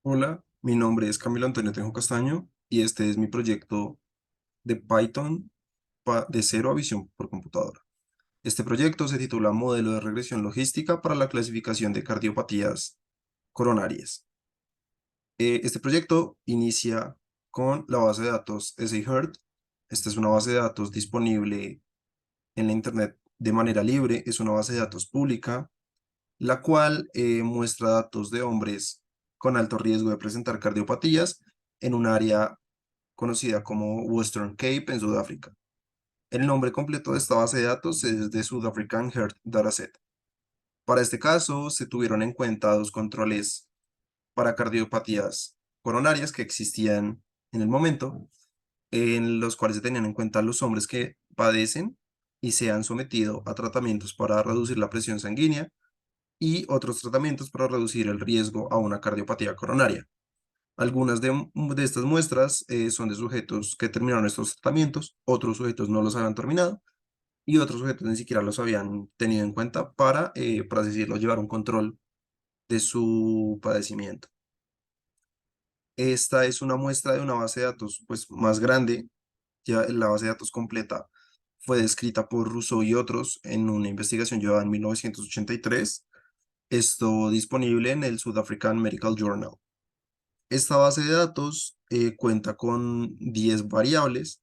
Hola, mi nombre es Camilo Antonio Tenjo Castaño y este es mi proyecto de Python de cero a visión por computadora. Este proyecto se titula Modelo de regresión logística para la clasificación de cardiopatías coronarias. Este proyecto inicia con la base de datos SAHEART. Esta es una base de datos disponible en la Internet de manera libre. Es una base de datos pública, la cual muestra datos de hombres con alto riesgo de presentar cardiopatías en un área conocida como Western Cape en Sudáfrica. El nombre completo de esta base de datos es de South African Heart Dataset. Para este caso, se tuvieron en cuenta dos controles para cardiopatías coronarias que existían en el momento, en los cuales se tenían en cuenta los hombres que padecen y se han sometido a tratamientos para reducir la presión sanguínea y otros tratamientos para reducir el riesgo a una cardiopatía coronaria. Algunas de estas muestras son de sujetos que terminaron estos tratamientos, otros sujetos no los habían terminado y otros sujetos ni siquiera los habían tenido en cuenta para, por así decirlo, llevar un control de su padecimiento. Esta es una muestra de una base de datos pues, más grande. Ya la base de datos completa fue descrita por Rousseau y otros en una investigación llevada en 1983. Esto disponible en el South African Medical Journal. Esta base de datos cuenta con 10 variables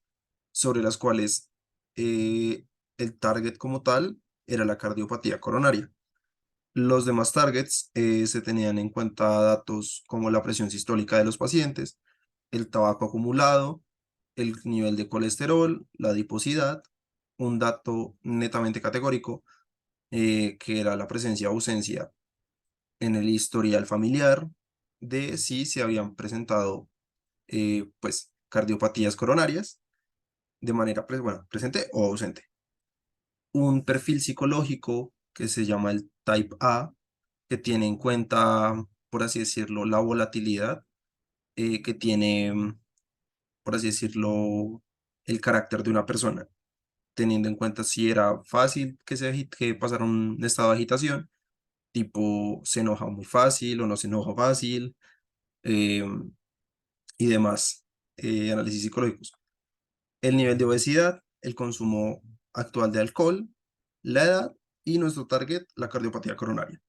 sobre las cuales el target como tal era la cardiopatía coronaria. Los demás targets se tenían en cuenta datos como la presión sistólica de los pacientes, el tabaco acumulado, el nivel de colesterol, la adiposidad, un dato netamente categórico que era la presencia o ausencia en el historial familiar de si se habían presentado pues cardiopatías coronarias de manera bueno, presente o ausente. Un perfil psicológico que se llama el Type A, que tiene en cuenta, por así decirlo, la volatilidad, que tiene, por así decirlo, el carácter de una persona, teniendo en cuenta si era fácil que pasara un estado de agitación, tipo se enoja muy fácil o no se enoja fácil, eh, y demás análisis psicológicos. El nivel de obesidad, el consumo actual de alcohol, la edad y nuestro target, la cardiopatía coronaria.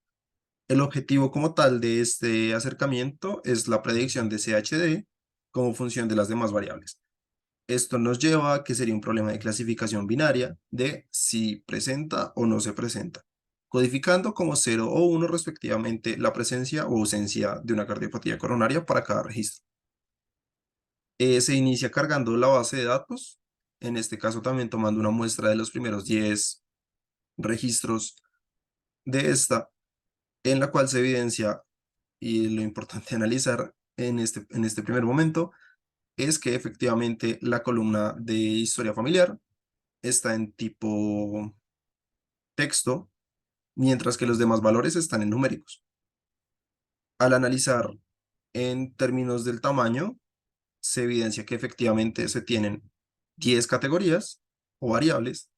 El objetivo como tal de este acercamiento es la predicción de CHD como función de las demás variables. Esto nos lleva a que sería un problema de clasificación binaria de si presenta o no se presenta, codificando como 0 o 1 respectivamente la presencia o ausencia de una cardiopatía coronaria para cada registro. Se inicia cargando la base de datos, en este caso también tomando una muestra de los primeros 10 registros de esta, en la cual se evidencia, y lo importante analizar en este primer momento, es que efectivamente la columna de historia familiar está en tipo texto, mientras que los demás valores están en numéricos. Al analizar en términos del tamaño, se evidencia que efectivamente se tienen 10 categorías o variables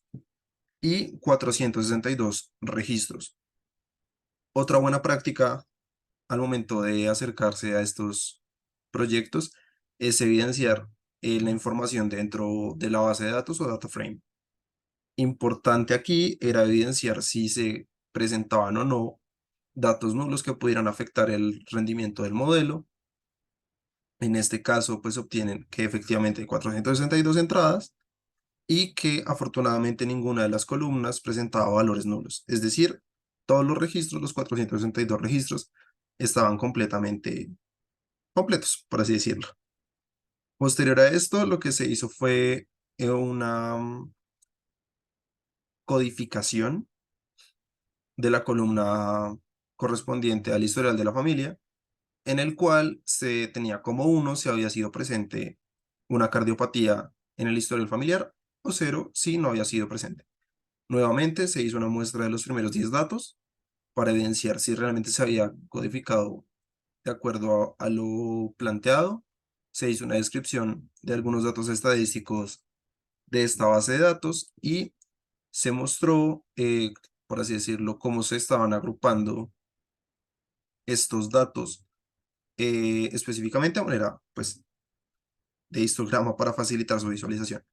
y 462 registros. Otra buena práctica al momento de acercarse a estos proyectos es evidenciar la información dentro de la base de datos o data frame. Importante aquí era evidenciar si se presentaban o no datos nulos que pudieran afectar el rendimiento del modelo. En este caso, pues obtienen que efectivamente hay 462 entradas y que afortunadamente ninguna de las columnas presentaba valores nulos. Es decir, todos los registros, los 462 registros, estaban completamente completos, por así decirlo. Posterior a esto, lo que se hizo fue una codificación de la columna correspondiente al historial de la familia, en el cual se tenía como uno si había sido presente una cardiopatía en el historial familiar o cero si no había sido presente. Nuevamente se hizo una muestra de los primeros 10 datos para evidenciar si realmente se había codificado de acuerdo a lo planteado. Se hizo una descripción de algunos datos estadísticos de esta base de datos y se mostró, por así decirlo, cómo se estaban agrupando estos datos específicamente a manera pues, de histograma para facilitar su visualización.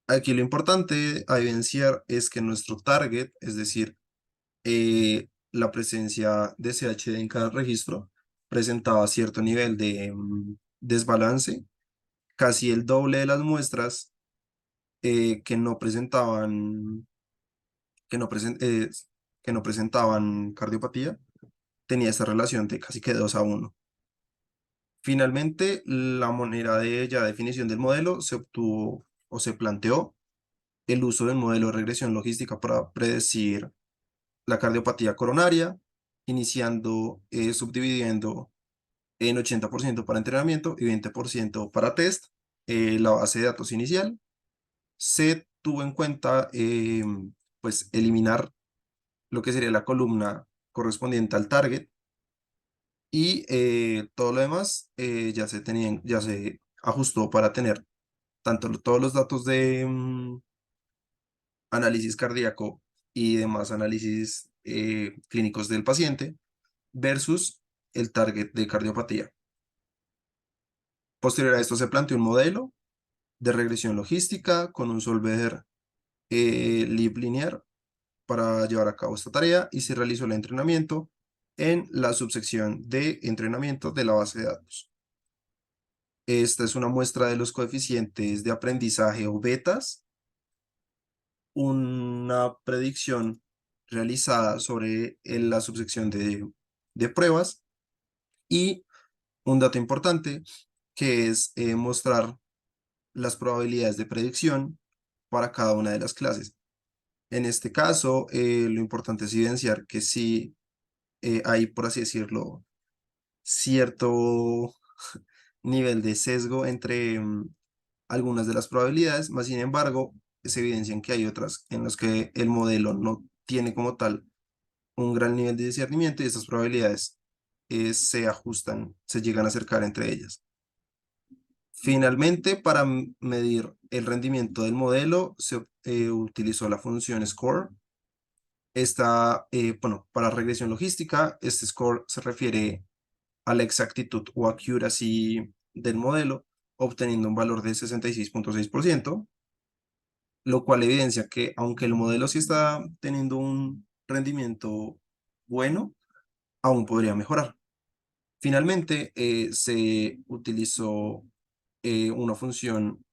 Aquí lo importante a evidenciar es que nuestro target, es decir, la presencia de CHD en cada registro, presentaba cierto nivel de desbalance, casi el doble de las muestras que no presentaban, que no presen- que no presentaban cardiopatía, tenía esta relación de casi que 2 a 1. Finalmente, la manera de ya definición del modelo se obtuvo o se planteó el uso del modelo de regresión logística para predecir la cardiopatía coronaria, iniciando, subdividiendo en 80% para entrenamiento y 20% para test. La base de datos inicial se tuvo en cuenta, pues, eliminar lo que sería la columna correspondiente al target y todo lo demás ya se ajustó para tener tanto todos los datos de análisis cardíaco y demás análisis clínicos del paciente versus el target de cardiopatía. Posterior a esto se planteó un modelo de regresión logística con un solver lineal para llevar a cabo esta tarea y se realizó el entrenamiento en la subsección de entrenamiento de la base de datos. Esta es una muestra de los coeficientes de aprendizaje o betas, una predicción realizada sobre la subsección de pruebas y un dato importante que es mostrar las probabilidades de predicción para cada una de las clases. En este caso, lo importante es evidenciar que sí hay, por así decirlo, cierto nivel de sesgo entre algunas de las probabilidades, más sin embargo, se evidencian que hay otras en las que el modelo no tiene como tal un gran nivel de discernimiento y estas probabilidades se ajustan, se llegan a acercar entre ellas. Finalmente, para medir el rendimiento del modelo, se utilizó la función score. Bueno, para regresión logística, este score se refiere a la exactitud o accuracy del modelo, obteniendo un valor de 66,6%, lo cual evidencia que aunque el modelo sí está teniendo un rendimiento bueno, aún podría mejorar. Finalmente, se utilizó una función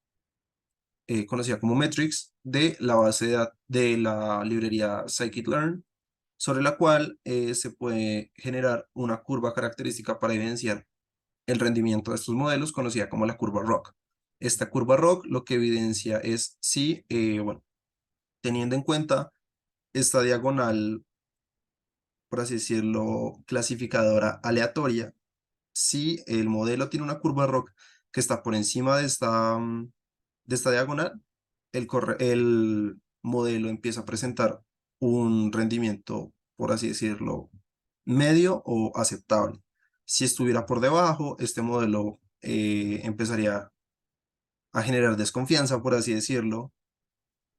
conocida como metrics de la base de la librería scikit-learn, sobre la cual se puede generar una curva característica para evidenciar el rendimiento de estos modelos, conocida como la curva ROC. Esta curva ROC lo que evidencia es si, bueno, teniendo en cuenta esta diagonal, por así decirlo, clasificadora aleatoria, si el modelo tiene una curva ROC que está por encima de esta diagonal, el modelo empieza a presentar un rendimiento, por así decirlo, medio o aceptable. Si estuviera por debajo, este modelo empezaría a generar desconfianza, por así decirlo,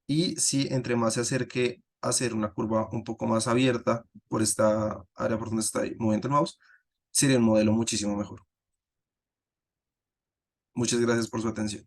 y si entre más se acerque a hacer una curva un poco más abierta por esta área por donde está moviendo el mouse, sería un modelo muchísimo mejor. Muchas gracias por su atención.